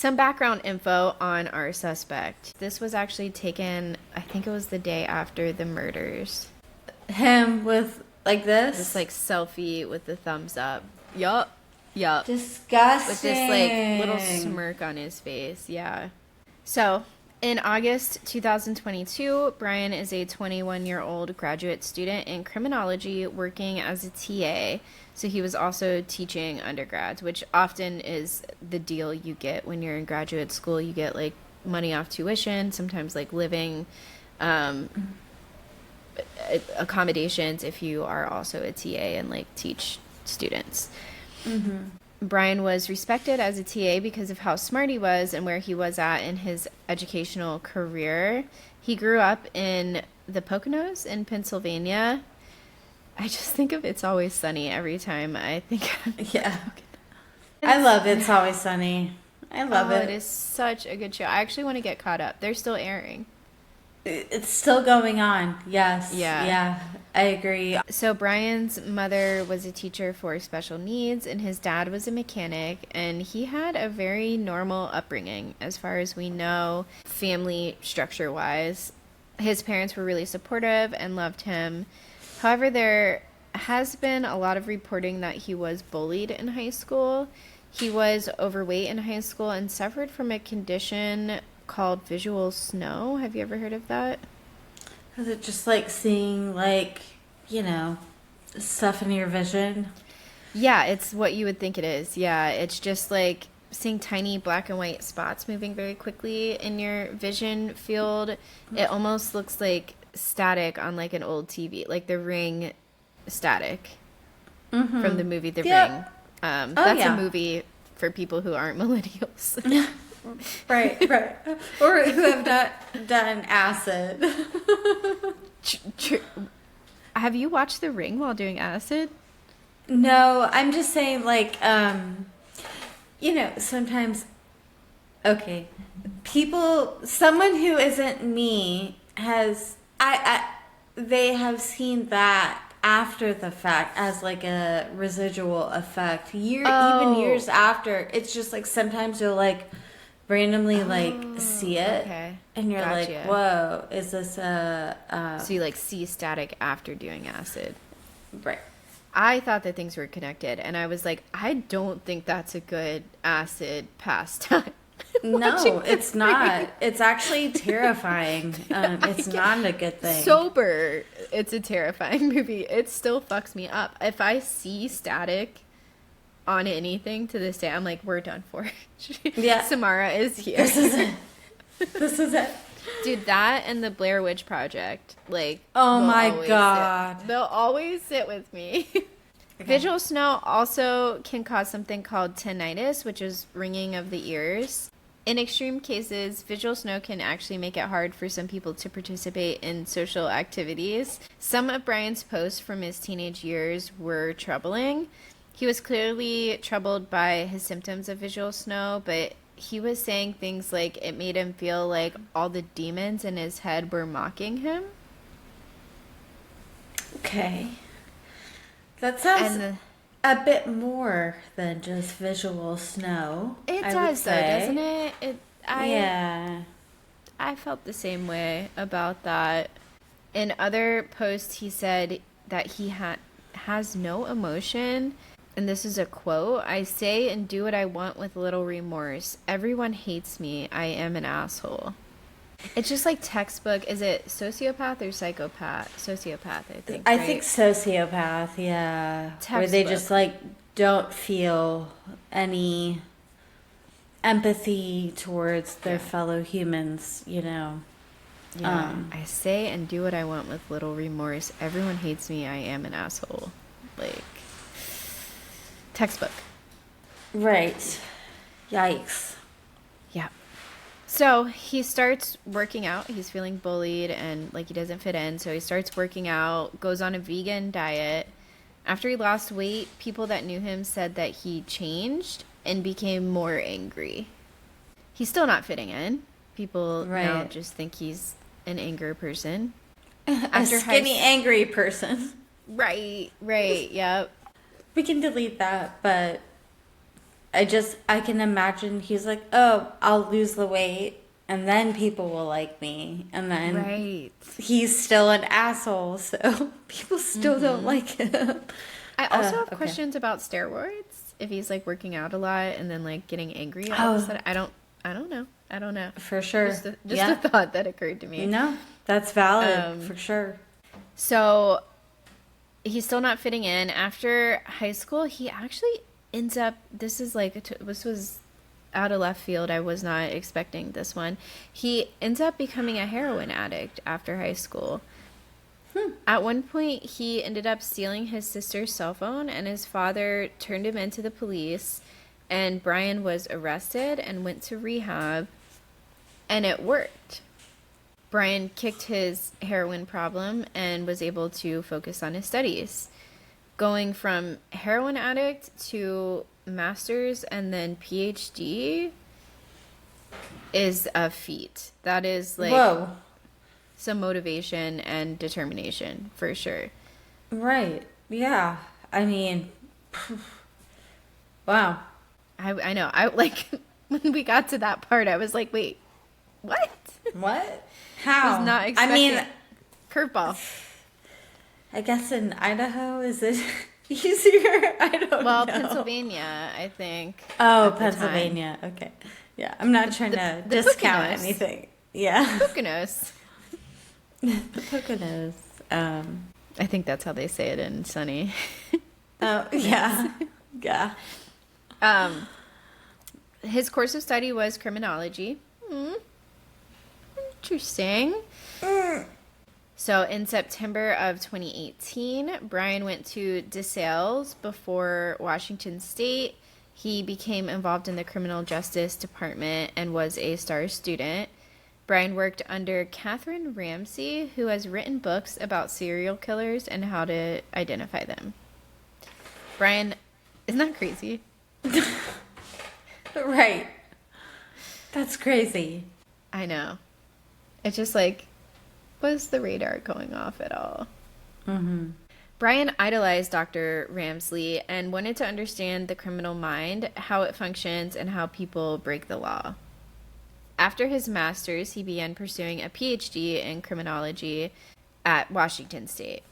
Some background info on our suspect. This was actually taken, I think it was the day after the murders. Him with like this? This like selfie with the thumbs up. Yup. Disgusting. With this like little smirk on his face. Yeah. So, in August 2022, Brian is a 21-year-old graduate student in criminology working as a TA. So he was also teaching undergrads, which often is the deal you get when you're in graduate school. You get like money off tuition, sometimes like living accommodations if you are also a TA and like teach students. Mm-hmm. Brian was respected as a TA because of how smart he was and where he was at in his educational career. He grew up in the Poconos in Pennsylvania. I just think of It's Always Sunny every time I think of Yeah. I love It's Always Sunny. I love it. It is such a good show. I actually want to get caught up. They're still airing. It's still going on. Yes. Yeah. I agree. So Brian's mother was a teacher for special needs and his dad was a mechanic, and he had a very normal upbringing as far as we know, family structure wise. His parents were really supportive and loved him. However, there has been a lot of reporting that he was bullied in high school. He was overweight in high school and suffered from a condition called visual snow. Have you ever heard of that? Is it just like seeing like, stuff in your vision? Yeah, it's what you would think it is. Yeah, it's just like seeing tiny black and white spots moving very quickly in your vision field. It almost looks like static on like an old TV, like The Ring static from the movie The Ring. That's a movie for people who aren't millennials. Right. Or who have not done acid. Have you watched The Ring while doing acid? No, I'm just saying like, sometimes, okay, someone who isn't me they have seen that after the fact as like a residual effect. Even years after, it's just like sometimes you'll like randomly see it, okay. And you're Gotcha. like, whoa, is this so you like see static after doing acid? Right. I thought that things were connected, and I was like, I don't think that's a good acid pastime. No, it's not. It's actually terrifying. It's not a good thing. Sober, it's a terrifying movie. It still fucks me up. If I see static on anything to this day, I'm like, we're done for. Yeah. Samara is here. This is it. Dude, that and the Blair Witch Project, like, oh my God. They'll always sit with me. Okay. Visual snow also can cause something called tinnitus, which is ringing of the ears. In extreme cases, visual snow can actually make it hard for some people to participate in social activities. Some of Brian's posts from his teenage years were troubling. He was clearly troubled by his symptoms of visual snow, but he was saying things like it made him feel like all the demons in his head were mocking him. Okay. That sounds a bit more than just visual snow. It does, though, doesn't it? Yeah. I felt the same way about that. In other posts, he said that he has no emotion. And this is a quote. I say and do what I want with little remorse. Everyone hates me. I am an asshole. It's just like textbook. Is it sociopath or psychopath? Sociopath, I think. I think sociopath, yeah. Textbook. Where they just like don't feel any empathy towards their fellow humans, Yeah. I say and do what I want with little remorse. Everyone hates me. I am an asshole. Like, textbook. Right. Yikes. Yeah. So he starts working out. He's feeling bullied and like he doesn't fit in. So he starts working out, goes on a vegan diet. After he lost weight, people that knew him said that he changed and became more angry. He's still not fitting in. People now just think he's an anger person. A skinny, angry person. Right, yep. We can delete that, but I can imagine he's like, oh, I'll lose the weight and then people will like me. And then Right. he's still an asshole, so people still don't like him. I also have questions about steroids. If he's like working out a lot and then like getting angry all of a sudden. I don't know. I don't know. For sure. Just a thought that occurred to me. No, that's valid for sure. So he's still not fitting in. After high school, he actually ends up, this was out of left field. I was not expecting this one. He ends up becoming a heroin addict after high school. At one point, he ended up stealing his sister's cell phone, and his father turned him into the police, and Brian was arrested and went to rehab, and it worked. Brian kicked his heroin problem and was able to focus on his studies. Going from heroin addict to master's and then PhD is a feat. That is like Whoa. Some motivation and determination for sure. Right. Yeah. I mean, wow. I know. I like when we got to that part, I was like, wait, what? What? How? I was not expecting. I mean, curveball. I guess in Idaho, is it easier? I don't know. Well, Pennsylvania, I think. Oh, Pennsylvania. Okay. Yeah. I'm not trying to discount Poconos. anything. Yeah. Poconos. The Poconos. I think that's how they say it in Sunny. Oh, yeah. Yeah. His course of study was criminology. Interesting. So in September of 2018, Brian went to DeSales before Washington State. He became involved in the criminal justice department and was a star student. Brian worked under Catherine Ramsey, who has written books about serial killers and how to identify them. Brian, isn't that crazy? Right. That's crazy. I know. It's just like, was the radar going off at all? Mm-hmm. Brian idolized Dr. Ramsley and wanted to understand the criminal mind, how it functions, and how people break the law. After his master's, he began pursuing a PhD in criminology at Washington State.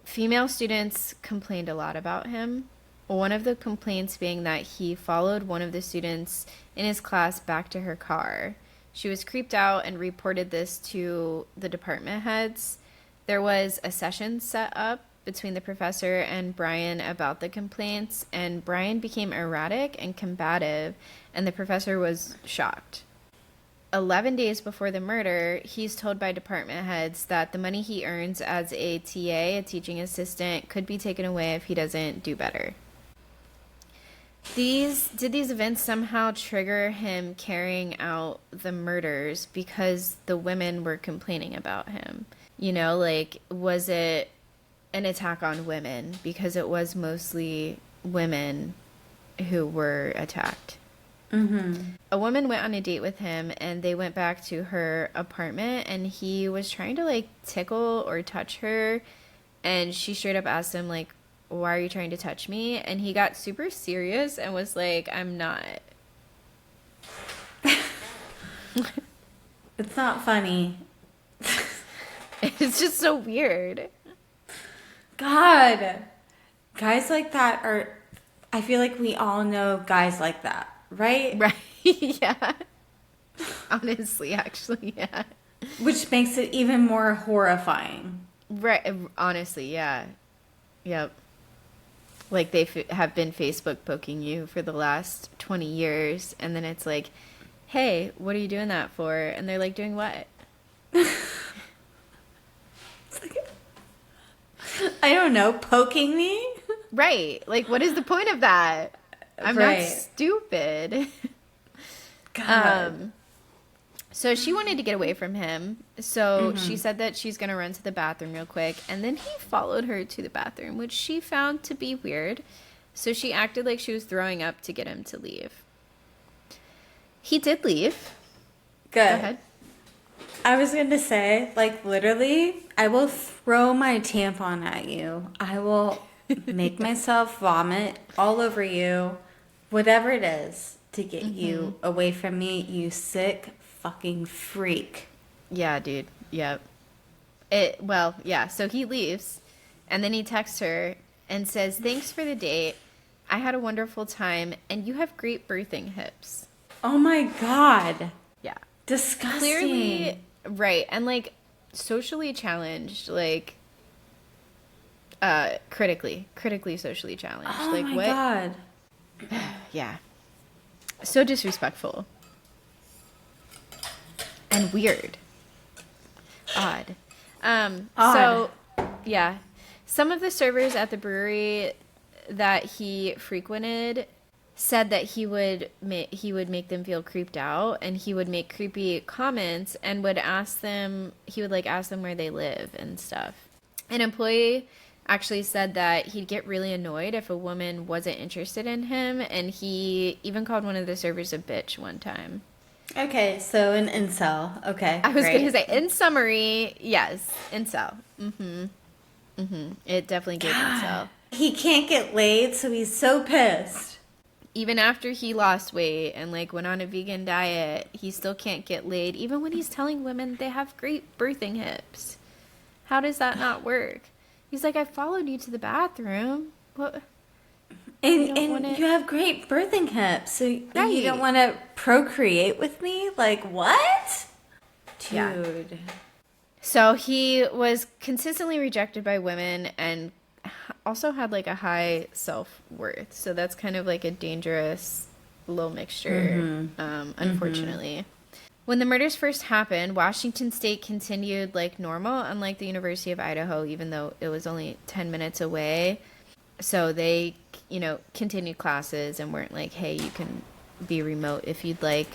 Female students complained a lot about him. One of the complaints being that he followed one of the students in his class back to her car. She was creeped out and reported this to the department heads. There was a session set up between the professor and Brian about the complaints, and Brian became erratic and combative, and the professor was shocked. 11 days before the murder, he's told by department heads that the money he earns as a TA, a teaching assistant, could be taken away if he doesn't do better. Did these events somehow trigger him carrying out the murders because the women were complaining about him? You know, like, was it an attack on women because it was mostly women who were attacked? Mm-hmm. A woman went on a date with him and they went back to her apartment and he was trying to like tickle or touch her, and she straight up asked him like, why are you trying to touch me? And he got super serious and was like, I'm not. It's not funny. It's just so weird. God. Guys like that are, I feel like we all know guys like that, right? Right. Yeah. Honestly, actually, yeah. Which makes it even more horrifying. Right. Honestly, yeah. Yep. Like they have been Facebook poking you for the last 20 years. And then it's like, hey, what are you doing that for? And they're like, doing what? It's like, I don't know, poking me? Right. Like, what is the point of that? I'm not stupid. God. So she wanted to get away from him. So she said that she's going to run to the bathroom real quick. And then he followed her to the bathroom, which she found to be weird. So she acted like she was throwing up to get him to leave. He did leave. Good. Go ahead. I was going to say, like, literally, I will throw my tampon at you. I will make myself vomit all over you. whatever it is to get you away from me, you sick fucking freak. Yeah, dude. Yep. So he leaves, and then he texts her and says, "Thanks for the date. I had a wonderful time, and you have great birthing hips." Oh my God. Yeah. Disgusting. Clearly, right. And, like, socially challenged, like, critically socially challenged. Oh like, my what? God. Yeah. So disrespectful. And weird. Odd. So, yeah. Some of the servers at the brewery that he frequented said that he would make them feel creeped out, and he would make creepy comments and would ask them where they live and stuff. An employee actually said that he'd get really annoyed if a woman wasn't interested in him, and he even called one of the servers a bitch one time. Okay, so an incel. Okay, I was going to say, in summary, yes, incel. It definitely gave incel. He can't get laid, so he's so pissed. Even after he lost weight and, like, went on a vegan diet, he still can't get laid, even when he's telling women they have great birthing hips. How does that not work? He's like, I followed you to the bathroom. What? And you have great birthing hips, so you don't want to procreate with me? Like, what? Dude. Yeah. So he was consistently rejected by women and also had, like, a high self-worth. So that's kind of like a dangerous little mixture, unfortunately. When the murders first happened, Washington State continued like normal, unlike the University of Idaho, even though it was only 10 minutes away. So they, continued classes and weren't like, hey, you can be remote if you'd like.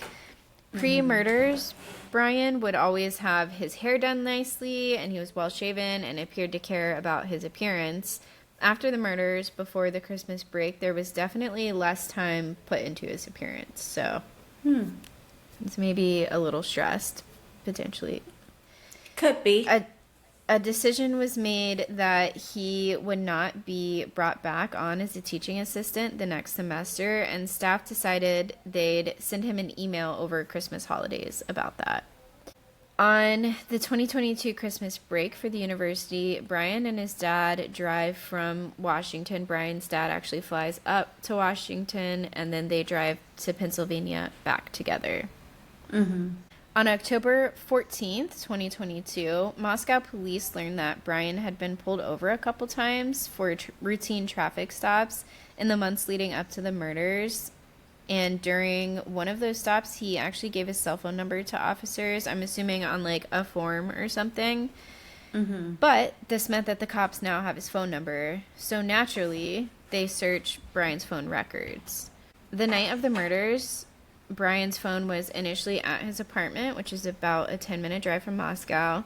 Pre-murders, Brian would always have his hair done nicely, and he was well-shaven and appeared to care about his appearance. After the murders, before the Christmas break, there was definitely less time put into his appearance. So he's maybe a little stressed, potentially. Could be. A decision was made that he would not be brought back on as a teaching assistant the next semester, and staff decided they'd send him an email over Christmas holidays about that. On the 2022 Christmas break for the university, Brian and his dad drive from Washington. Brian's dad actually flies up to Washington, and then they drive to Pennsylvania back together. On October 14th, 2022, Moscow police learned that Brian had been pulled over a couple times for routine traffic stops in the months leading up to the murders. And during one of those stops, he actually gave his cell phone number to officers, I'm assuming on like a form or something. But this meant that the cops now have his phone number. So naturally, they search Brian's phone records. The night of the murders, Brian's phone was initially at his apartment, which is about a 10-minute drive from Moscow.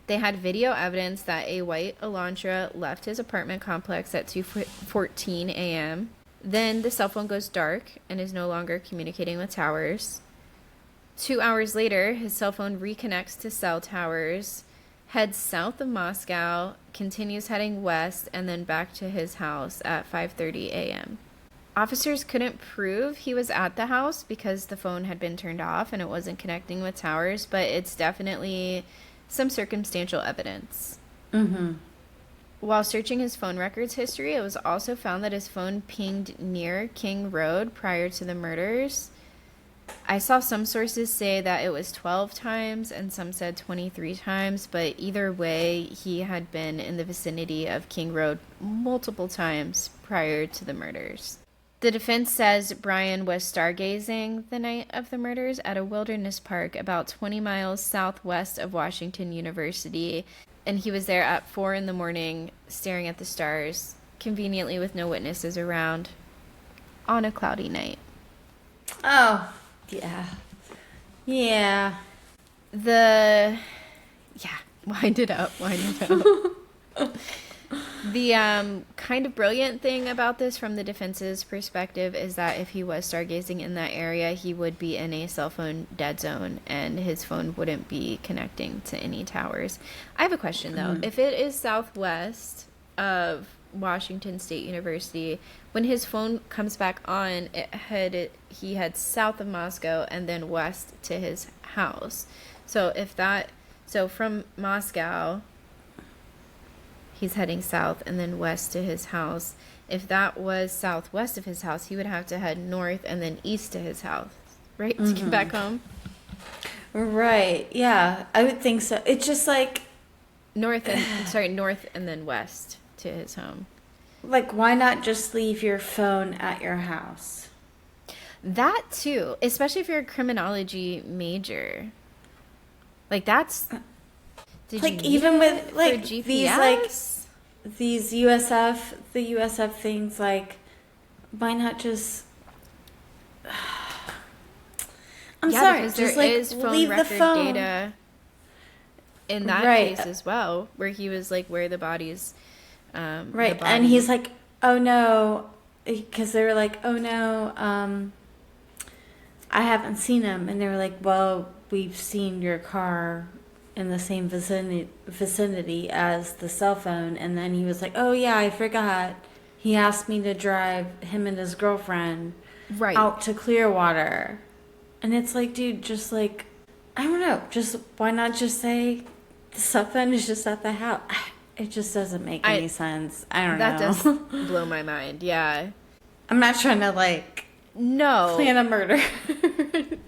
They had video evidence that a white Elantra left his apartment complex at 2:14 a.m. Then the cell phone goes dark and is no longer communicating with towers. 2 hours later, his cell phone reconnects to cell towers, heads south of Moscow, continues heading west, and then back to his house at 5:30 a.m. Officers couldn't prove he was at the house because the phone had been turned off and it wasn't connecting with towers, but it's definitely some circumstantial evidence. While searching his phone records history, it was also found that his phone pinged near King Road prior to the murders. I saw some sources say that it was 12 times and some said 23 times, but either way, he had been in the vicinity of King Road multiple times prior to the murders. The defense says Brian was stargazing the night of the murders at a wilderness park about 20 miles southwest of Washington University, and he was there at 4 a.m. staring at the stars, conveniently with no witnesses around, on a cloudy night. Oh, yeah. Yeah. Wind it up. The kind of brilliant thing about this from the defense's perspective is that if he was stargazing in that area, he would be in a cell phone dead zone and his phone wouldn't be connecting to any towers. I have a question though. If it is southwest of Washington State University. When his phone comes back on, he heads south of Moscow and then west to his house. So from Moscow, he's heading south and then west to his house. If that was southwest of his house, he would have to head north and then east to his house, right? To get back home. Right. Yeah, I would think so. It's just like north and then west to his home. Like, why not just leave your phone at your house? That too, especially if you're a criminology major. Like, that's did like you even need with like GPS? these the USF things, like, why not just I'm sorry, because just there like is phone leave the record phone data in that right. case as well, where he was like, where the bodies right, and he's like, oh no, because they were like, oh no, I haven't seen him, and they were like, well, we've seen your car in the same vicinity as the cell phone. And then he was like, oh yeah, I forgot, he asked me to drive him and his girlfriend out to Clearwater. And it's like, dude, just like, I don't know, just why not just say the cell phone is just at the house? It just doesn't make any sense. I don't know. That does blow my mind. Yeah. I'm not trying to like plan a murder.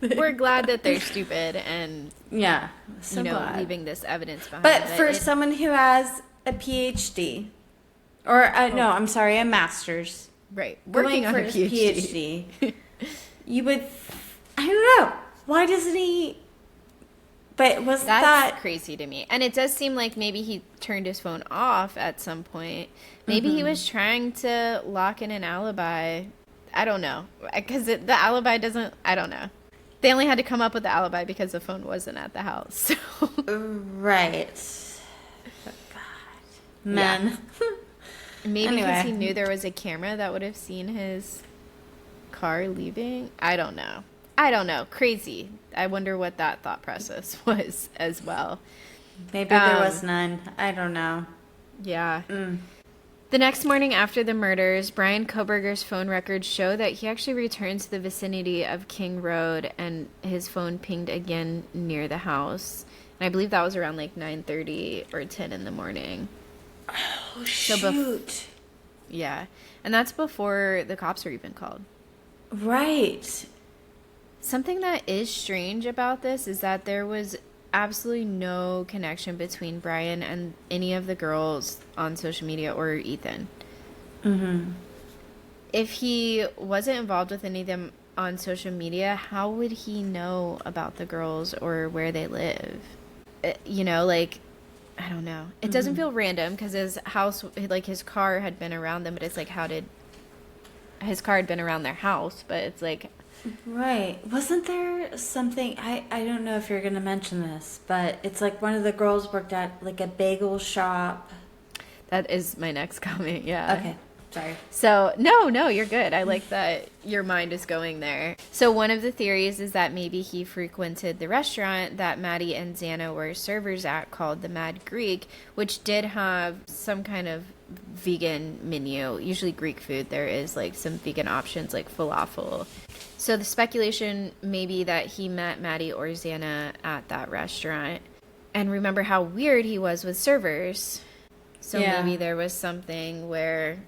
We're glad that they're stupid and so leaving this evidence behind. But for someone who has a PhD, or no, I'm sorry, a master's, right, working on a PhD, you would, I don't know, why doesn't he? But was that's crazy to me, and it does seem like maybe he turned his phone off at some point. Maybe he was trying to lock in an alibi. I don't know, because the alibi doesn't. I don't know. They only had to come up with the alibi because the phone wasn't at the house. So. Right. Oh, God. Men. Yeah. Maybe because he knew there was a camera that would have seen his car leaving. I don't know. Crazy. I wonder what that thought process was as well. Maybe there was none. I don't know. Yeah. The next morning after the murders, Brian Koberger's phone records show that he actually returned to the vicinity of King Road, and his phone pinged again near the house. And I believe that was around like 9:30 or 10 in the morning. Oh, shoot. Yeah. And that's before the cops were even called. Right. Something that is strange about this is that there was absolutely no connection between Brian and any of the girls on social media or Ethan. If he wasn't involved with any of them on social media, how would he know about the girls or where they live? Like, I don't know. It doesn't feel random because his house, like his car had been around them, but it's like, how did his car had been around their house? But it's like, right. Wasn't there something, I don't know if you're going to mention this, but it's like one of the girls worked at like a bagel shop. That is my next comment, yeah. Okay, sorry. So, no, you're good. I like that your mind is going there. So one of the theories is that maybe he frequented the restaurant that Maddie and Xana were servers at called the Mad Greek, which did have some kind of vegan menu. Usually Greek food, there is like some vegan options like falafel. So the speculation may be that he met Maddie or Xana at that restaurant. And remember how weird he was with servers. So maybe there was something where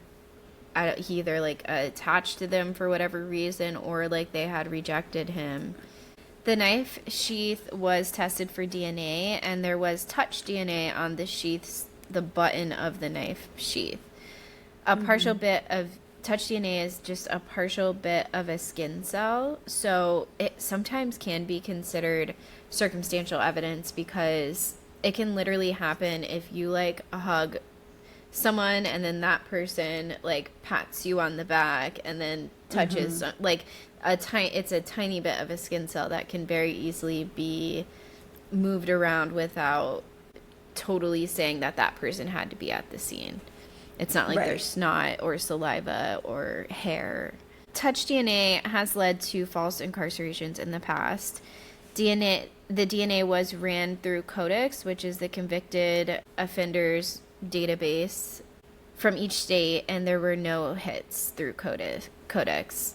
he either like attached to them for whatever reason, or like they had rejected him. The knife sheath was tested for DNA, and there was touch DNA on the sheath's, the button of the knife sheath. A partial bit of touch DNA is just a partial bit of a skin cell, so it sometimes can be considered circumstantial evidence because it can literally happen if you like hug someone and then that person like pats you on the back and then touches like it's a tiny bit of a skin cell that can very easily be moved around without totally saying that that person had to be at the scene. It's not like there's snot or saliva or hair. Touch DNA has led to false incarcerations in the past. The DNA was ran through Codex, which is the convicted offenders database from each state, and there were no hits through Codex.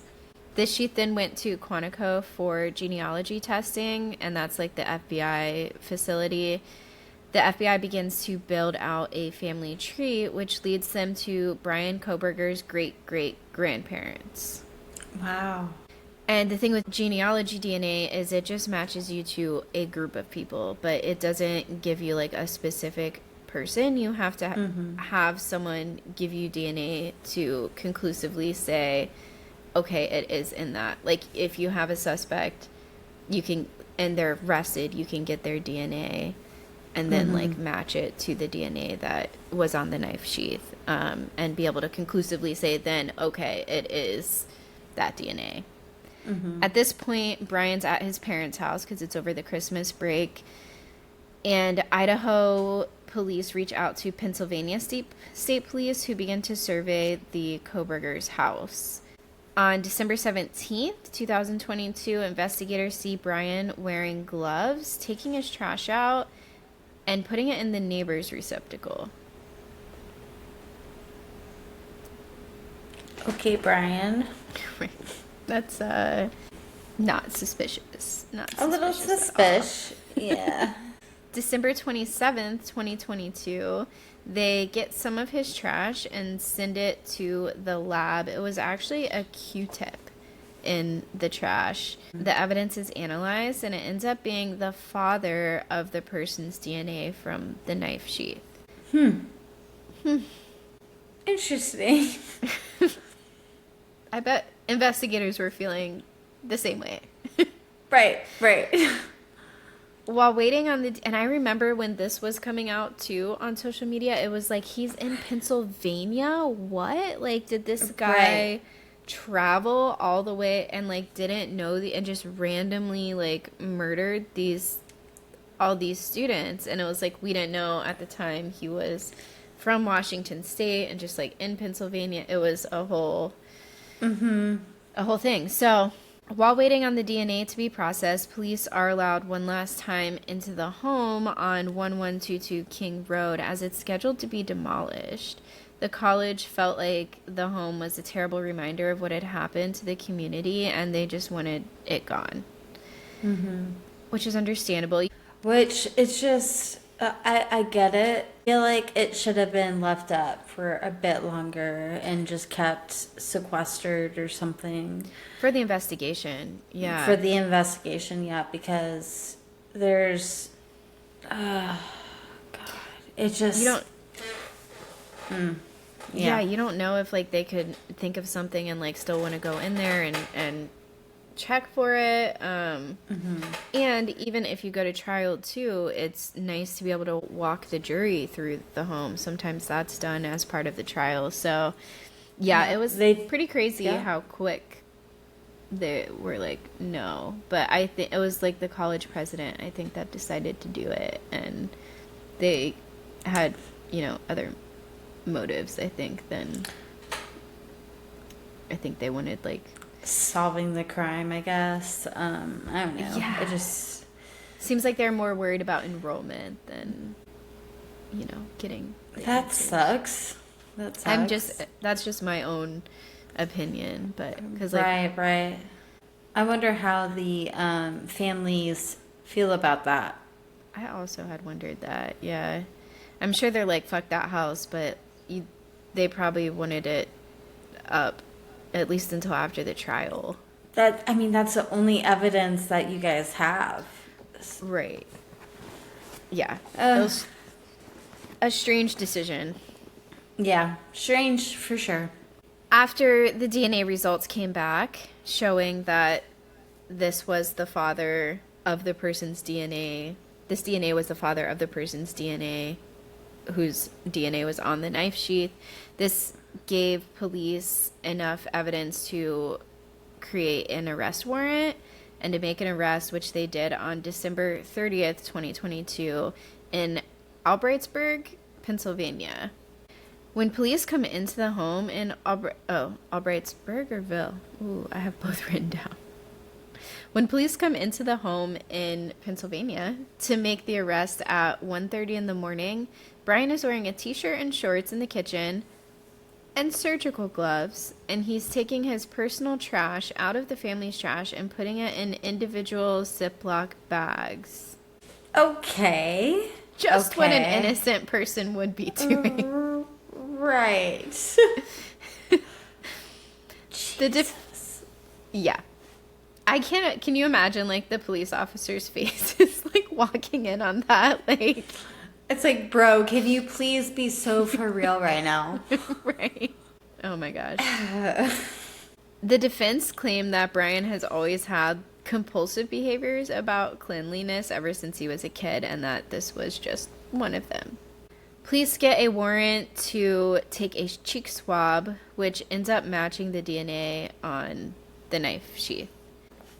This sheet then went to Quantico for genealogy testing, and that's like the FBI facility. The FBI begins to build out a family tree, which leads them to Brian Kohberger's great-great-grandparents. Wow. And the thing with genealogy DNA is it just matches you to a group of people, but it doesn't give you like a specific person. You have to have someone give you DNA to conclusively say, okay, it is in that. Like if you have a suspect, you can, and they're arrested, you can get their DNA and then like match it to the DNA that was on the knife sheath, and be able to conclusively say then, okay, it is that DNA. At this point, Brian's at his parents' house because it's over the Christmas break, and Idaho police reach out to Pennsylvania State Police, who begin to survey the Kohberger's house. On December 17th, 2022, investigators see Brian wearing gloves, taking his trash out, and putting it in the neighbor's receptacle. Okay, Brian. That's not suspicious. Not suspicious. A little suspicious. Yeah. December 27th, 2022, they get some of his trash and send it to the lab. It was actually a Q-tip in the trash. The evidence is analyzed, and it ends up being the father of the person's DNA from the knife sheath. Interesting. I bet investigators were feeling the same way. Right. While waiting on and I remember when this was coming out too on social media, it was like, he's in Pennsylvania? What? Like, did this guy travel all the way and like didn't know and just randomly like murdered all these students? And it was like, we didn't know at the time he was from Washington State and just like in Pennsylvania. It was a whole thing. So while waiting on the DNA to be processed, police are allowed one last time into the home on 1122 King Road as it's scheduled to be demolished. The college felt like the home was a terrible reminder of what had happened to the community, and they just wanted it gone. Which is understandable. Which, it's just, I get it. I feel like it should have been left up for a bit longer and just kept sequestered or something. For the investigation, yeah. For the investigation, yeah, because there's, God, it just... You don't... Yeah, you don't know if like they could think of something and like still want to go in there and check for it. And even if you go to trial too, it's nice to be able to walk the jury through the home. Sometimes that's done as part of the trial. So yeah, it was pretty crazy how quick they were like, no. But I think it was like the college president, I think, that decided to do it. And they had, other motives, I think, than I think they wanted like solving the crime, I guess. I don't know. Yeah. It just seems like they're more worried about enrollment than getting that sucks. That's just my own opinion, but because right. I wonder how the families feel about that. I also had wondered that. Yeah, I'm sure they're like, fuck that house, but they probably wanted it up at least until after the trial. That's the only evidence that you guys have. Right. Yeah. It was a strange decision. Yeah, strange for sure. After the DNA results came back showing that this was the father of the person's DNA, this DNA was the father of the person's DNA, whose DNA was on the knife sheath, this gave police enough evidence to create an arrest warrant and to make an arrest, which they did on December 30th, 2022 in Albrightsburg, Pennsylvania. When police come into the home in Albrightsburg or Ville? Ooh, I have both written down. When police come into the home in Pennsylvania to make the arrest at 1:30 in the morning, Brian is wearing a t-shirt and shorts in the kitchen, and surgical gloves, and he's taking his personal trash out of the family's trash and putting it in individual Ziploc bags. Okay. Just what an innocent person would be doing. Right. Yeah. I can't, can you imagine, like, the police officer's faces, like, walking in on that? Like, it's like, bro, can you please be so for real right now? right. Oh my gosh. The defense claimed that Brian has always had compulsive behaviors about cleanliness ever since he was a kid, and that this was just one of them. Police get a warrant to take a cheek swab, which ends up matching the DNA on the knife sheath.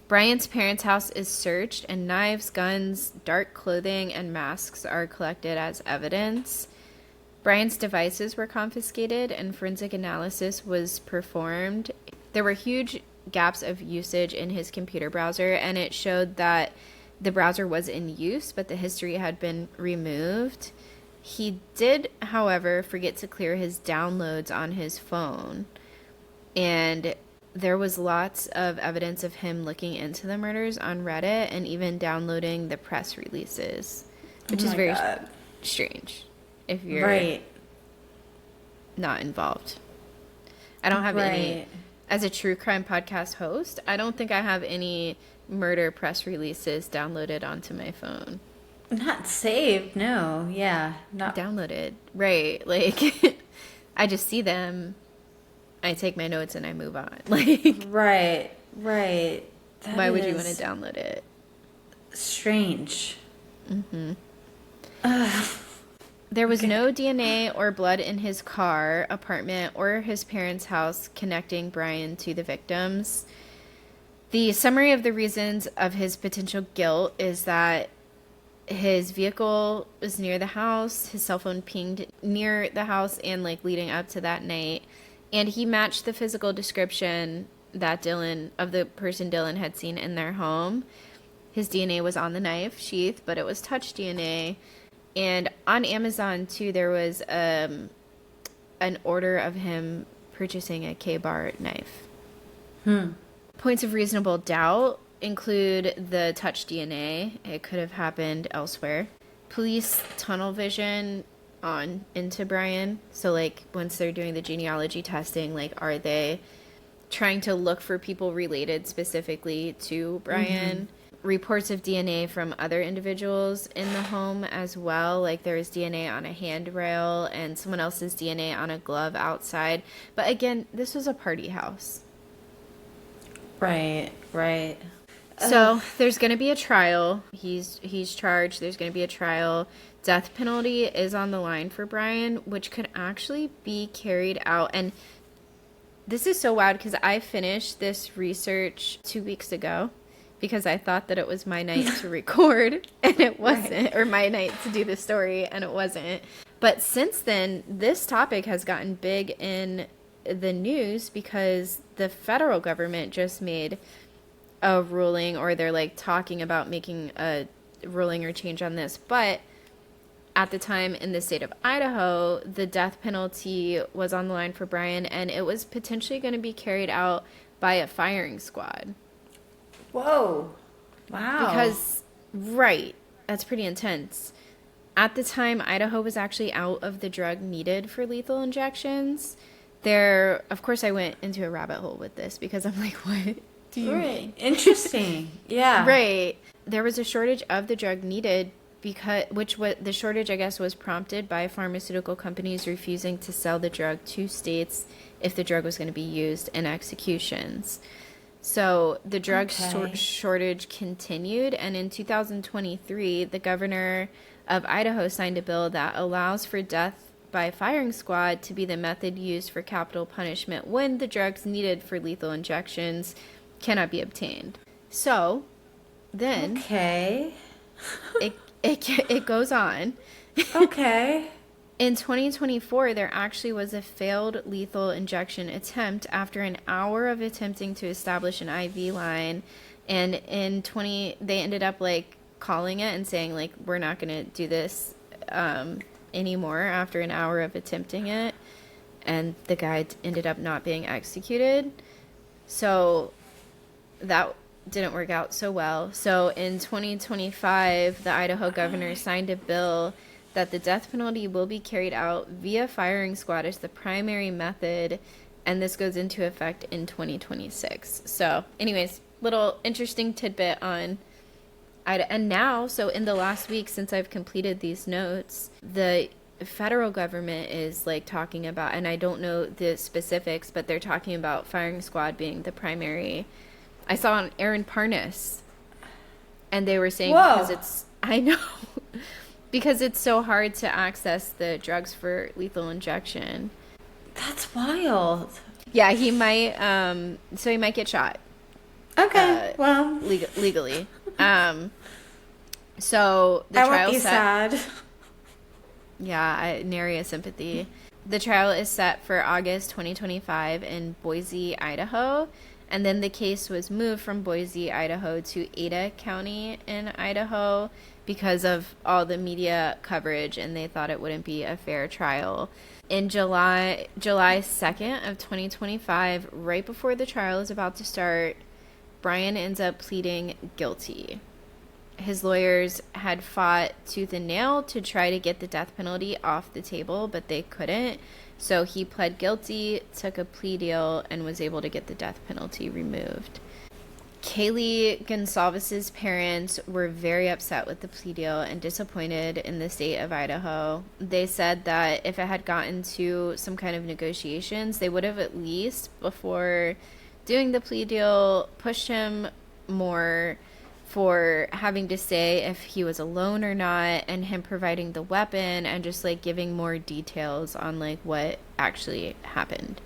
Brian's parents' house is searched, and knives, guns, dark clothing, and masks are collected as evidence. Brian's devices were confiscated, and forensic analysis was performed. There were huge gaps of usage in his computer browser, and it showed that the browser was in use, but the history had been removed. He did, however, forget to clear his downloads on his phone, and there was lots of evidence of him looking into the murders on Reddit and even downloading the press releases, which is very strange if you're not involved. I don't have any, as a true crime podcast host, I don't think I have any murder press releases downloaded onto my phone. Not saved, no. Yeah. Not downloaded. Right. Like, I just see them, I take my notes, and I move on. Like, right. Why would you want to download it? Strange. Mm-hmm. There was no DNA or blood in his car, apartment, or his parents' house connecting Brian to the victims. The summary of the reasons of his potential guilt is that his vehicle was near the house, his cell phone pinged near the house and, like, leading up to that night, and he matched the physical description that of the person Dylan had seen in their home. His DNA was on the knife sheath, but it was touch DNA. And on Amazon, too, there was an order of him purchasing a K-bar knife. Points of reasonable doubt include the touch DNA. It could have happened elsewhere. Police tunnel vision on into Brian. So, like, once they're doing the genealogy testing, like, are they trying to look for people related specifically to Brian? Mm-hmm. Reports of DNA from other individuals in the home as well. Like, there was DNA on a handrail and someone else's DNA on a glove outside. But again, this was a party house. Right. So there's going to be a trial. He's charged. There's going to be a trial. Death penalty is on the line for Brian, which could actually be carried out. And this is so wild because I finished this research 2 weeks ago because I thought that it was my night to record, and it wasn't, or my night to do the story, and it wasn't. But since then, this topic has gotten big in the news because the federal government just made a ruling, or they're, like, talking about making a ruling or change on this. But at the time in the state of Idaho, the death penalty was on the line for Brian, and it was potentially going to be carried out by a firing squad. Whoa. Wow. Because, that's pretty intense. At the time, Idaho was actually out of the drug needed for lethal injections. Of course, I went into a rabbit hole with this because I'm like, what do you mean? Interesting. Yeah. Right. There was a shortage of the drug needed the shortage, I guess, was prompted by pharmaceutical companies refusing to sell the drug to states if the drug was going to be used in executions. So the drug shortage continued, and in 2023, the governor of Idaho signed a bill that allows for death by firing squad to be the method used for capital punishment when the drugs needed for lethal injections cannot be obtained. So then it goes on. Okay. In 2024, there actually was a failed lethal injection attempt after an hour of attempting to establish an IV line. And they ended up, like, calling it and saying, like, we're not going to do this anymore after an hour of attempting it. and the guy ended up not being executed. So that didn't work out so well. So in 2025, the Idaho governor signed a bill that the death penalty will be carried out via firing squad as the primary method, and this goes into effect in 2026. So anyways, little interesting tidbit on Idaho. And now, so in the last week since I've completed these notes, the federal government is like talking about, and I don't know the specifics, but they're talking about firing squad being the primary. I saw on Aaron Parnas, and they were saying because it's, I know, because it's so hard to access the drugs for lethal injection. That's wild. Yeah, he might, so he might get shot. Okay, well. Legally. So the trial is sad. Yeah, nary a sympathy. The trial is set for August 2025 in Boise, Idaho. And then the case was moved from Boise, Idaho to Ada County in Idaho because of all the media coverage, and they thought it wouldn't be a fair trial. In July 2nd of 2025, right before the trial is about to start, Brian ends up pleading guilty. His lawyers had fought tooth and nail to try to get the death penalty off the table, but they couldn't. So he pled guilty, took a plea deal, and was able to get the death penalty removed. Kaylee Gonsalves's parents were very upset with the plea deal and disappointed in the state of Idaho. They said that if it had gotten to some kind of negotiations, they would have at least, before doing the plea deal, pushed him more for having to say if he was alone or not, and him providing the weapon, and just like giving more details on like what actually happened.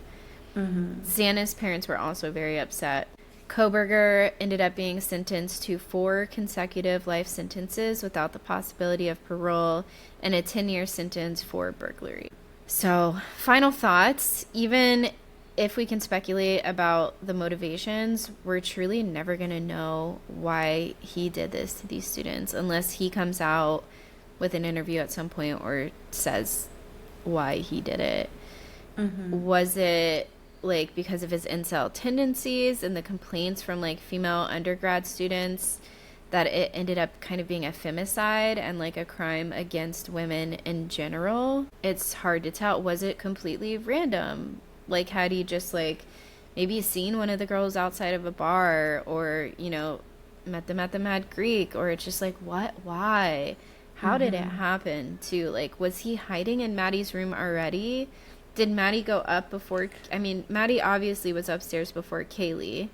Xana's parents were also very upset. Koberger ended up being sentenced to 4 consecutive life sentences without the possibility of parole, and a 10-year sentence for burglary. So, final thoughts. Even if we can speculate about the motivations, we're truly never going to know why he did this to these students unless he comes out with an interview at some point or says why he did it. Was it like because of his incel tendencies and the complaints from like female undergrad students that it ended up kind of being a femicide and like a crime against women in general? It's hard to tell. Was it completely random? Like, had he just, like, maybe seen one of the girls outside of a bar, or, you know, met them at the Mad Greek, or it's just like, what? Why? How did it happen, too? Like, was he hiding in Maddie's room already? Did Maddie go up before? I mean, Maddie obviously was upstairs before Kaylee.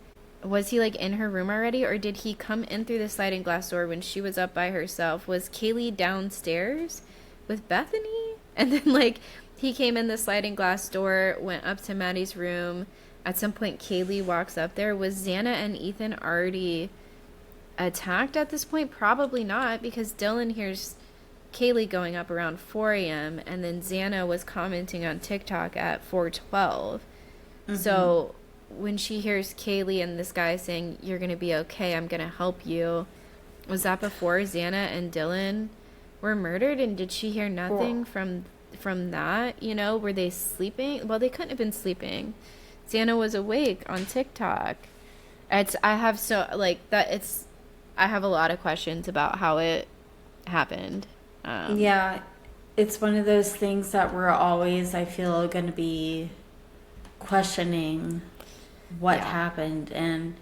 Was he, like, in her room already, or did he come in through the sliding glass door when she was up by herself? Was Kaylee downstairs with Bethany? And then, like, he came in the sliding glass door, went up to Maddie's room. At some point, Kaylee walks up there. Was Xana and Ethan already attacked at this point? Probably not, because Dylan hears Kaylee going up around 4 a.m. and then Xana was commenting on TikTok at 4:12. So when she hears Kaylee and this guy saying, "You're going to be okay, I'm going to help you," was that before Xana and Dylan were murdered? And did she hear nothing from that? You know, were they sleeping? Well, they couldn't have been sleeping. Xana was awake on TikTok. I have a lot of questions about how it happened. Yeah, it's one of those things that we're always, I feel, going to be questioning what happened. And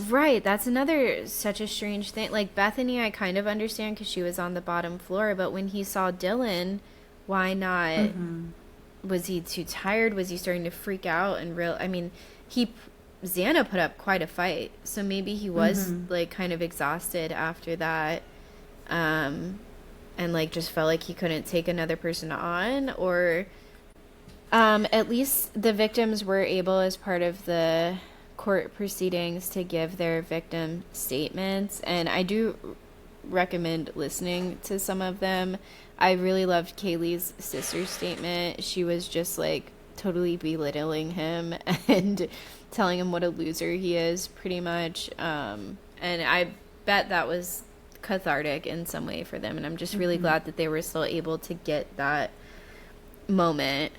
right, that's another such a strange thing. Like, Bethany, I kind of understand because she was on the bottom floor, but when he saw Dylan, why not? Was he too tired? Was he starting to freak out? And Xana put up quite a fight, so maybe he was like kind of exhausted after that, and like just felt like he couldn't take another person on. Or at least the victims were able, as part of the court proceedings, to give their victim statements, and I do recommend listening to some of them. I really loved Kaylee's sister's statement. She was just like totally belittling him and telling him what a loser he is, pretty much. And I bet that was cathartic in some way for them. And I'm just really glad that they were still able to get that moment.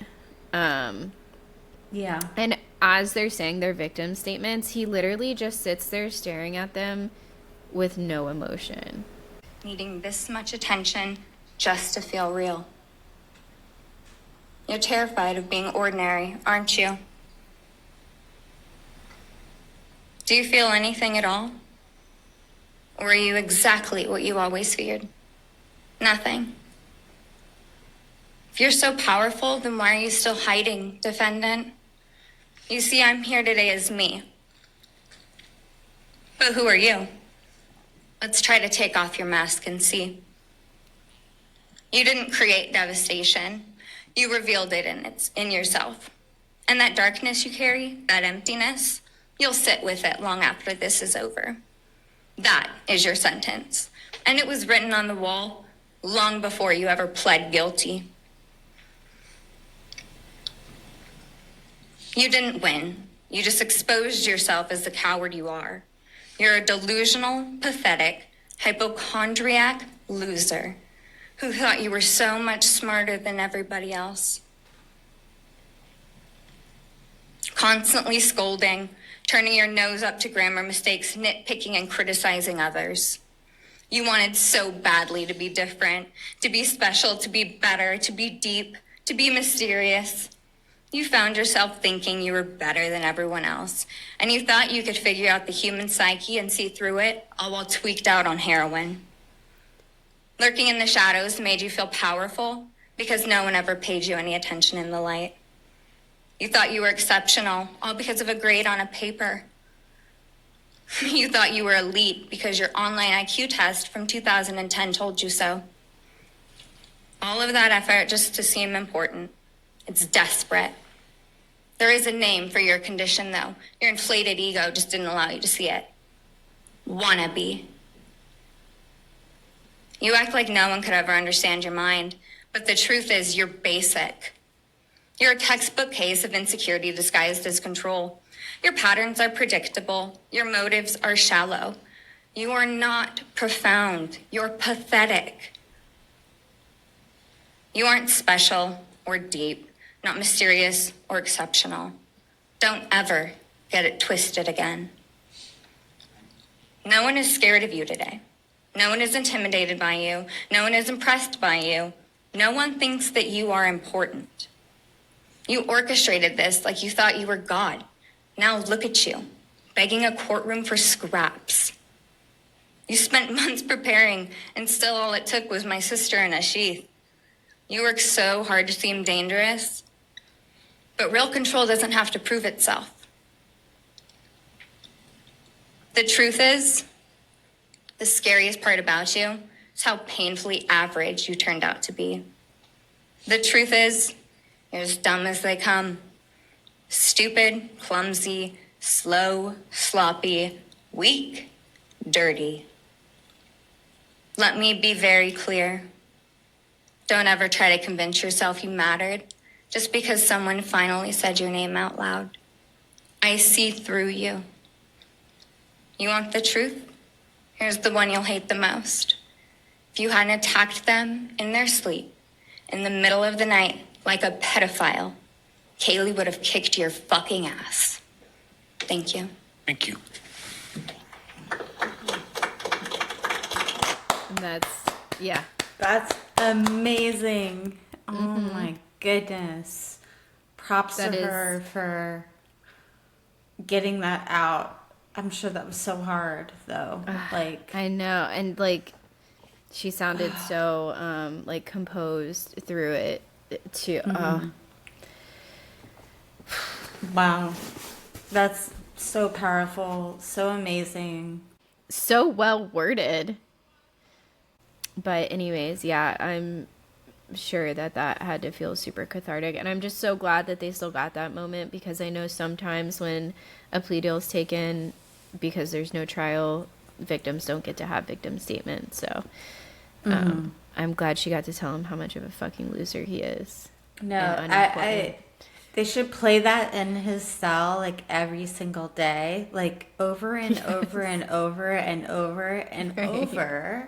Yeah. And as they're saying their victim statements, he literally just sits there staring at them with no emotion. Needing this much attention just to feel real. You're terrified of being ordinary, aren't you? Do you feel anything at all? Or are you exactly what you always feared? Nothing. If you're so powerful, then why are you still hiding, defendant? You see, I'm here today as me. But who are you? Let's try to take off your mask and see. You didn't create devastation. You revealed it in yourself. And that darkness you carry, that emptiness, you'll sit with it long after this is over. That is your sentence. And it was written on the wall long before you ever pled guilty. You didn't win. You just exposed yourself as the coward you are. You're a delusional, pathetic, hypochondriac loser who thought you were so much smarter than everybody else. Constantly scolding, turning your nose up to grammar mistakes, nitpicking and criticizing others. You wanted so badly to be different, to be special, to be better, to be deep, to be mysterious. You found yourself thinking you were better than everyone else, and you thought you could figure out the human psyche and see through it, all while tweaked out on heroin. Lurking in the shadows made you feel powerful because no one ever paid you any attention in the light. You thought you were exceptional, all because of a grade on a paper. You thought you were elite because your online IQ test from 2010 told you so. All of that effort just to seem important. It's desperate. There is a name for your condition, though. Your inflated ego just didn't allow you to see it. Wannabe. You act like no one could ever understand your mind, but the truth is you're basic. You're a textbook case of insecurity disguised as control. Your patterns are predictable. Your motives are shallow. You are not profound. You're pathetic. You aren't special or deep, not mysterious or exceptional. Don't ever get it twisted again. No one is scared of you today. No one is intimidated by you. No one is impressed by you. No one thinks that you are important. You orchestrated this like you thought you were God. Now look at you, begging a courtroom for scraps. You spent months preparing, and still all it took was my sister in a sheath. You work so hard to seem dangerous, but real control doesn't have to prove itself. The truth is, the scariest part about you is how painfully average you turned out to be. The truth is, you're as dumb as they come. Stupid, clumsy, slow, sloppy, weak, dirty. Let me be very clear. Don't ever try to convince yourself you mattered just because someone finally said your name out loud. I see through you. You want the truth? Here's the one you'll hate the most. If you hadn't attacked them in their sleep, in the middle of the night, like a pedophile, Kaylee would have kicked your fucking ass. Thank you. Thank you. And that's, yeah. That's amazing. Oh my goodness. Props That to her for getting that out. I'm sure that was so hard though. Like, I know. And like, she sounded so, like, composed through it too. wow. That's so powerful, so amazing. So well worded. But anyways, yeah, I'm sure that that had to feel super cathartic. And I'm just so glad that they still got that moment, because I know sometimes when a plea deal is taken, because there's no trial, victims don't get to have victim statements. So I'm glad she got to tell him how much of a fucking loser he is. No, I they should play that in his cell like every single day, like over and over and over and over and over.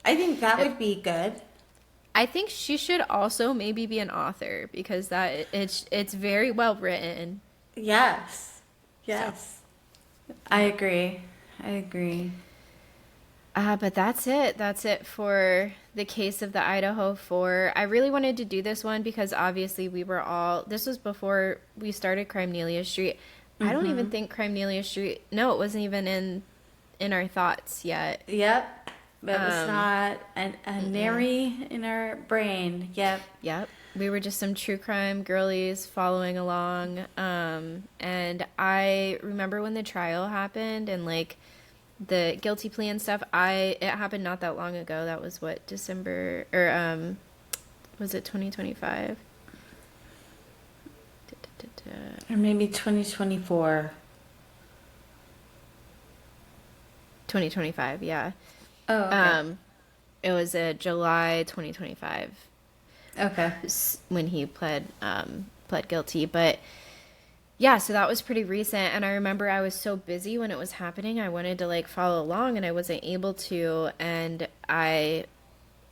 I think that would be good. I think she should also maybe be an author because that it's very well written. Yes. Yes. I agree. I agree. But that's it. That's it for the case of the Idaho 4. I really wanted to do this one because obviously this was before we started Crimenelia Street. I don't even think Crimenelia Street, no, it wasn't even in our thoughts yet. Yep. But it was not a nary in our brain. Yep. Yep. We were just some true crime girlies following along. And I remember when the trial happened and like the guilty plea and stuff, it happened not that long ago. That was what, December, or was it 2025? Or maybe 2024. 2025, yeah. Oh, okay. It was July 2025. Okay. When he pled guilty, but yeah, so that was pretty recent, and I remember I was so busy when it was happening. I wanted to like follow along, and I wasn't able to, and I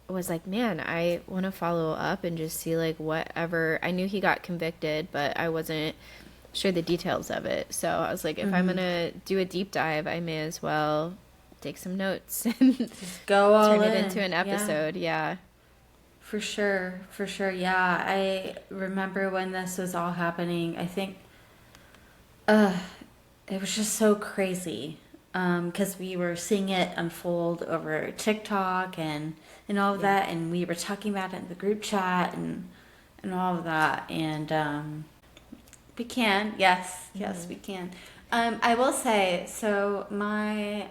was like, man, I want to follow up and just see like whatever. I knew he got convicted, but I wasn't sure the details of it. So I was like, if I'm gonna do a deep dive, I may as well take some notes and just go all turn in. it into an episode. Yeah. For sure. For sure. Yeah. I remember when this was all happening. I think it was just so crazy. Because we were seeing it unfold over TikTok and all of that, and we were talking about it in the group chat and all of that, and we can, yes, we can. I will say, so my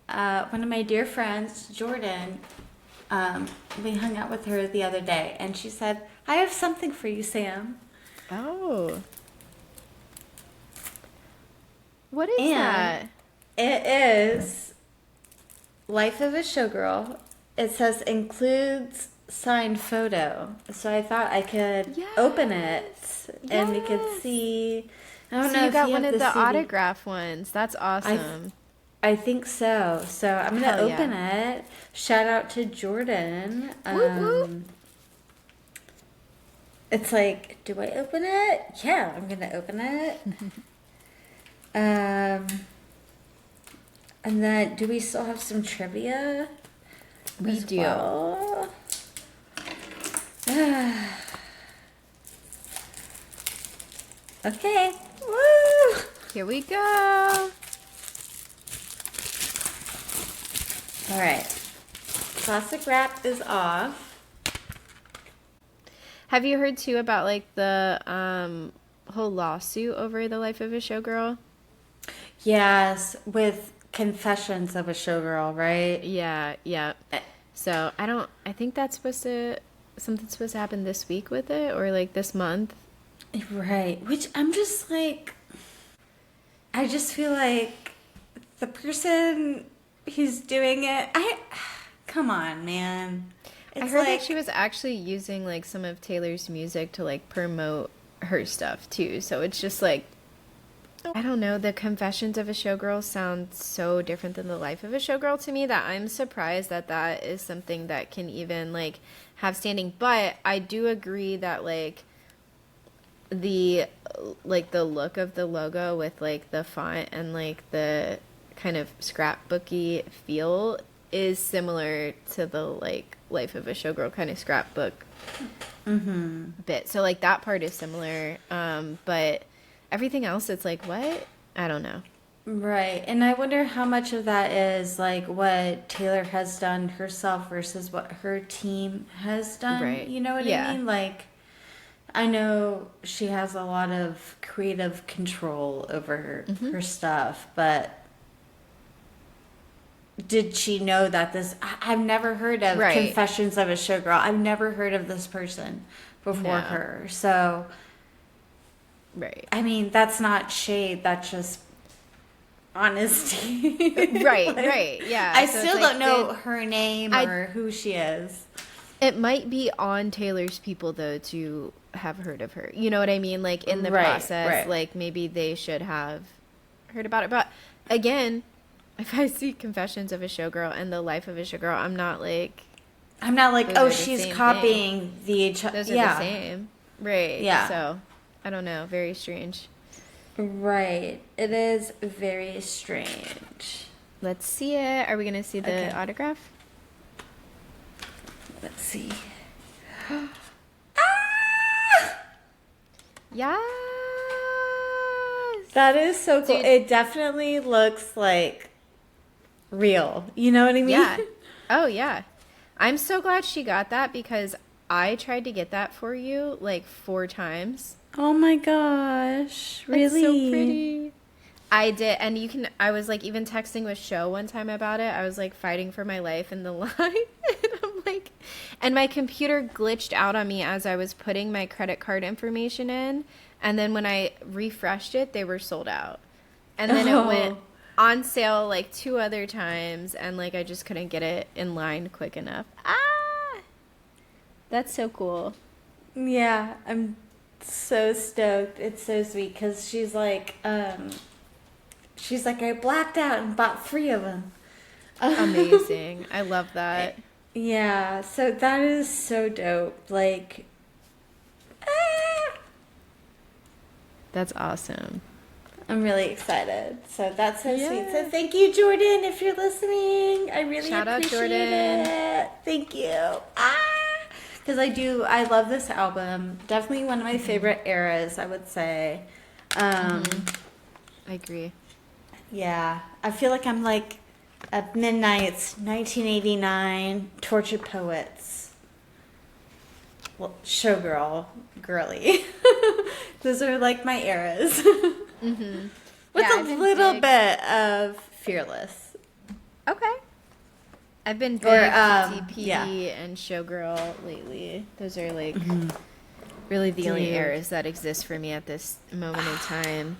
one of my dear friends, Jordan, we hung out with her the other day, and she said, "I have something for you, Sam." Oh, what is that? It is Life of a Showgirl. It says includes signed photo. So I thought I could open it and we could see. I don't know you if got you one have of the CD. autograph ones. That's awesome. I think so. So I'm going to open it. Shout out to Jordan. Whoop, whoop. It's like, do I open it? Yeah, I'm going to open it. And then, do we still have some trivia? We do. Well? Okay. Woo! Here we go. All right. Plastic wrap is off. Have you heard too about like the whole lawsuit over the Life of a Showgirl? Yes, with Confessions of a Showgirl, right? Yeah. So I think that's something's supposed to happen this week with it, or like this month. Right. Which I'm just like, I just feel like the person who's doing it, come on, man. I heard that she was actually using like some of Taylor's music to like promote her stuff too. So it's just like, I don't know, the Confessions of a Showgirl sounds so different than the Life of a Showgirl to me that I'm surprised that is something that can even like have standing. But I do agree that like the look of the logo with like the font and like the kind of scrapbooky feel is similar to the like Life of a Showgirl kind of scrapbook bit. So like that part is similar, but everything else, it's like, what? I don't know. Right. And I wonder how much of that is like what Taylor has done herself versus what her team has done. Right. You know what I mean? Like, I know she has a lot of creative control over her stuff, but did she know that I've never heard of Confessions of a Showgirl. I've never heard of this person before her. So, right. I mean, that's not shade. That's just honesty. Right. Yeah. I still don't know her name or who she is. It might be on Taylor's people, though, to have heard of her. You know what I mean? Like, in the process, like, maybe they should have heard about it. But, again, if I see Confessions of a Showgirl and the Life of a Showgirl, I'm not, like, I'm not like, Those oh, are the she's same copying the Those are the same. Right. Yeah. So, I don't know. Very strange. Right. It is very strange. Let's see it. Are we going to see the Okay. autograph? Let's see. Yes. That is so cool. Dude. It definitely looks like real. You know what I mean? Yeah. Oh, yeah. I'm so glad she got that because I tried to get that for you like 4 times. Oh my gosh. Really? It's so pretty. I did, and I was like even texting with Show one time about it. I was like fighting for my life in the line. And I'm like, and my computer glitched out on me as I was putting my credit card information in. And then when I refreshed it, they were sold out. And then it went on sale like 2 other times. And like, I just couldn't get it in line quick enough. Ah, that's so cool. Yeah, I'm so stoked. It's so sweet because she's like, I blacked out and bought 3 of them. Amazing. I love that. Yeah, so that is so dope. Like, That's awesome. I'm really excited. So that's so sweet. Yeah. So thank you, Jordan, if you're listening. I really Shout out, appreciate Jordan. it. Thank you. Because I love this album. Definitely one of my favorite eras, I would say. I agree. Yeah, I feel like I'm like at Midnight's 1989 Tortured Poets. Well, Showgirl, girly. Those are like my eras. With Yeah, a I've been little big. bit of Fearless. Okay. I've been big TTP yeah. and Showgirl lately. Those are like really the only Dude. eras that exist for me at this moment in time.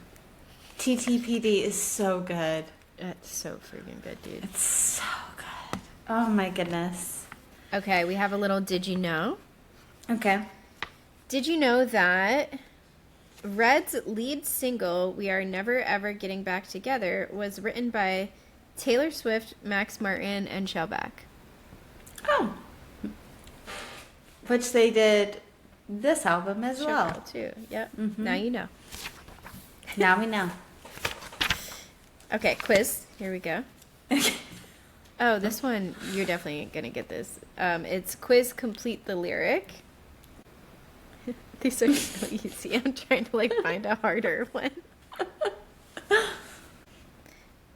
TTPD is so good. That's so freaking good, dude. It's so good. Oh my goodness. Okay, we have a little Did You Know? Okay. Did you know that Red's lead single, We Are Never Ever Getting Back Together, was written by Taylor Swift, Max Martin, and Shellback? Oh. Which they did this album as well. Showgirl, too. Yep. Now you know. Now we know. Okay, quiz. Here we go. Oh, this one, you're definitely going to get this. It's quiz complete the lyric. These are so easy. I'm trying to like find a harder one.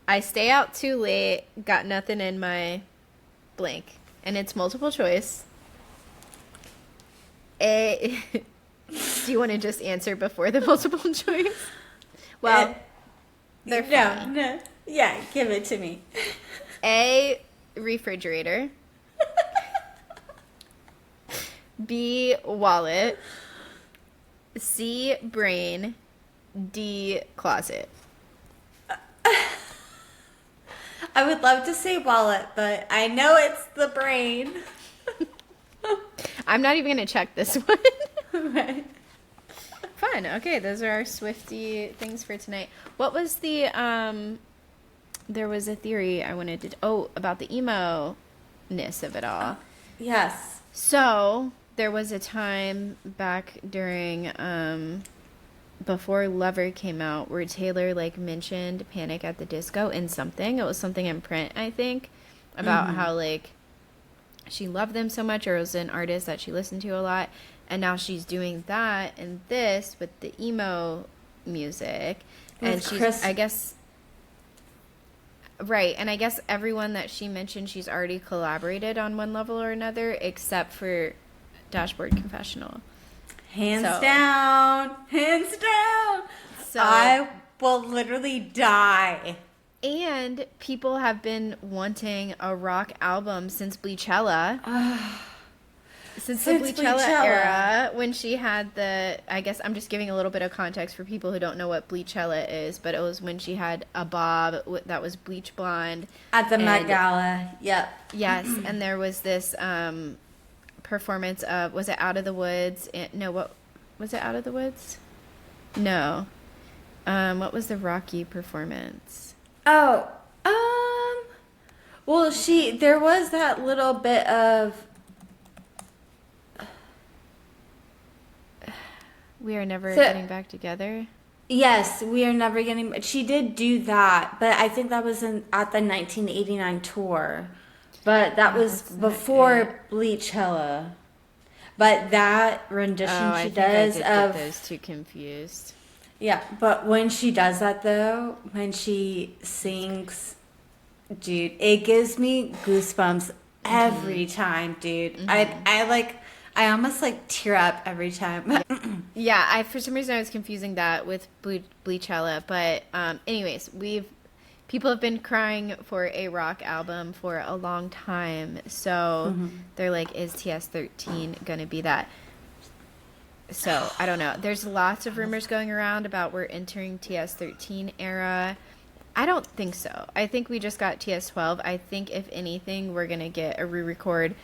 I stay out too late, got nothing in my blank. And it's multiple choice. Do you want to just answer before the multiple choice? Well, they're funny. No. Yeah, give it to me. A, refrigerator. B, wallet. C, brain. D, closet. I would love to say wallet, but I know it's the brain. I'm not even going to check this one. Right. Fun. Okay, those are our Swifty things for tonight. What was the, there was a theory I wanted to, about the emo-ness of it all. Yes. So, there was a time back during, before Lover came out, where Taylor, like, mentioned Panic at the Disco in something. It was something in print, I think, about how, like, she loved them so much, or it was an artist that she listened to a lot. And now she's doing that and this with the emo music. And With she's, Chris. I guess, right. And I guess everyone that she mentioned, she's already collaborated on one level or another, except for Dashboard Confessional. Hands So- down. Hands down. So, I will literally die. and people have been wanting a rock album since Bleachella. Since the Since Bleachella Bleachella. era, when she had I guess I'm just giving a little bit of context for people who don't know what Bleachella is, but it was when she had a bob that was bleach blonde. At the Met And- Gala. Yep. Yes, and there was this performance of, was it Out of the Woods? No, what was it? Out of the Woods? No. What was the Rocky performance? Oh, well, there was that little bit of We are never So- getting back together. Yes, we are never getting. She did do that, but I think that was at the 1989 tour. But that was that's not before Bleachella. But that rendition I she think I does did get of those two confused. yeah, but when she does that though, when she sings, dude, it gives me goosebumps every time, dude. I almost like tear up every time. Yeah, for some reason I was confusing that with Bleachella, but anyways, people have been crying for a rock album for a long time, so they're like, is TS13 gonna be that? So I don't know. There's lots of rumors going around about we're entering TS13 era. I don't think so. I think we just got TS12. I think if anything, we're gonna get a re-record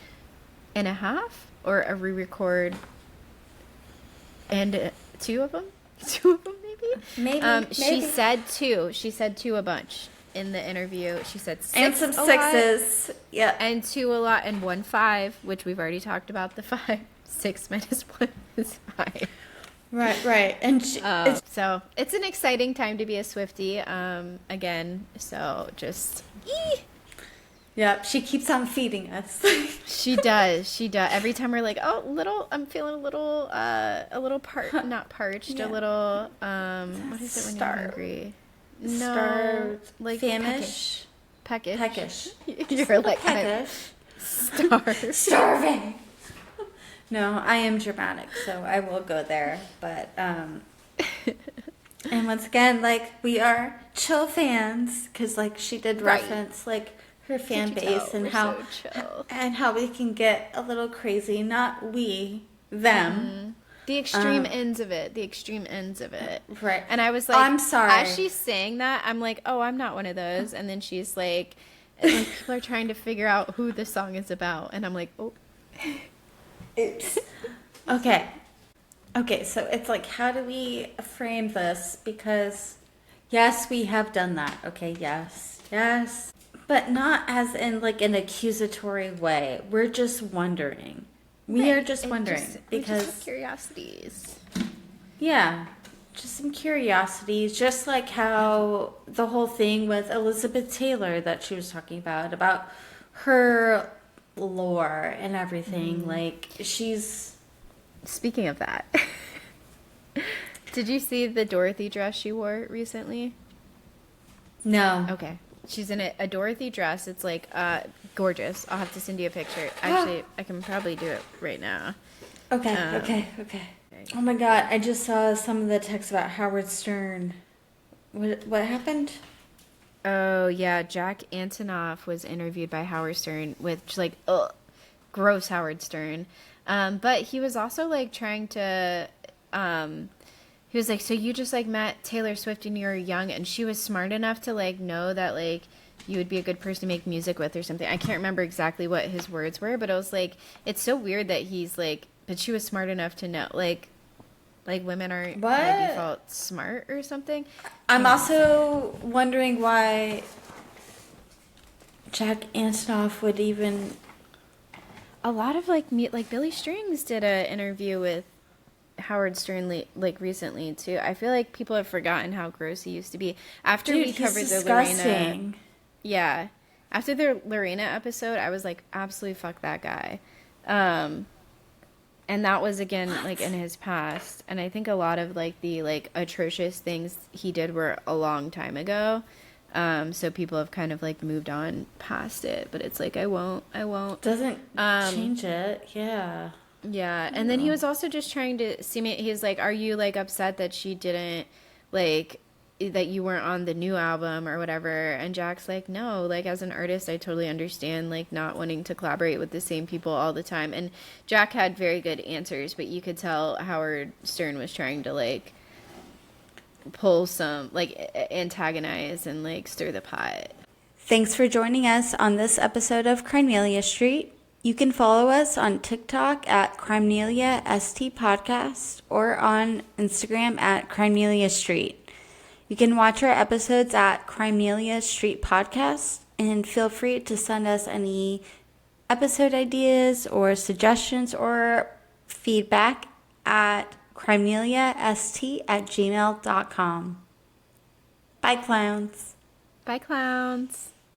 and a half, or a re-record and two of them maybe. Maybe. She said two. She said two a bunch in the interview. She said six And some a lot, sixes. Yeah. and two a lot, and 1 5, which we've already talked about the 5. 6 minus 1 is 5. Right. And So it's an exciting time to be a Swiftie again. So just yeah, she keeps on feeding us. She does. Every time we're like, oh, I'm feeling a little not parched, Yeah. a little, what is it when you're hungry? No, Starved. like Famished. peckish. Peckish. You're like, I'm Peckish. starved. Starving. No, I am dramatic, so I will go there. But, and once again, like, we are chill fans, because, like, she did Right. reference, like, her fan Can't you base tell? and We're how, so chill. and how we can get a little crazy. Not we, them. The extreme ends of it. Right. And I was like, I'm sorry. As she's saying that, I'm like, oh, I'm not one of those. And then she's like, people are trying to figure out who the song is about. And I'm like, oh. Oops. Okay, so it's like, how do we frame this? Because, yes, we have done that. Okay, yes. But not as in, like, an accusatory way. We're just wondering. We are just wondering. We Because, just have curiosities. yeah, just some curiosities. Just like how the whole thing with Elizabeth Taylor that she was talking about her lore and everything. Like, she's... Speaking of that, did you see the Dorothy dress she wore recently? No. Okay. She's in a Dorothy dress. It's like gorgeous. I'll have to send you a picture. Actually, I can probably do it right now. Okay. Oh my god, I just saw some of the text about Howard Stern. What happened? Oh, yeah. Jack Antonoff was interviewed by Howard Stern with just like, gross Howard Stern. But he was also like trying to, he was like, so you just like met Taylor Swift when you were young, and she was smart enough to like know that like you would be a good person to make music with or something. I can't remember exactly what his words were, but I was like, it's so weird that he's like, but she was smart enough to know, like women aren't by default smart or something. I'm also wondering why Jack Antonoff would even... A lot of like Billy Strings did an interview with Howard Stern like recently too. I feel like people have forgotten how gross he used to be. After we covered the Lorena, yeah, after the Lorena episode, I was like, absolutely fuck that guy. And that was again like in his past, and I think a lot of like the like atrocious things he did were a long time ago. So people have kind of like moved on past it, but it's like I won't. Doesn't change it. Yeah. Yeah, and then he was also just trying to seem it. He's like, "Are you like upset that she didn't like that you weren't on the new album or whatever?" And Jack's like, "No, like as an artist, I totally understand like not wanting to collaborate with the same people all the time." And Jack had very good answers, but you could tell Howard Stern was trying to like pull some like antagonize and like stir the pot. Thanks for joining us on this episode of Crimelia Street. You can follow us on TikTok at Crimelia ST Podcast or on Instagram at Crimelia Street. You can watch our episodes at Crimelia Street Podcast, and feel free to send us any episode ideas or suggestions or feedback at crimeliast@gmail.com. Bye, clowns. Bye, clowns.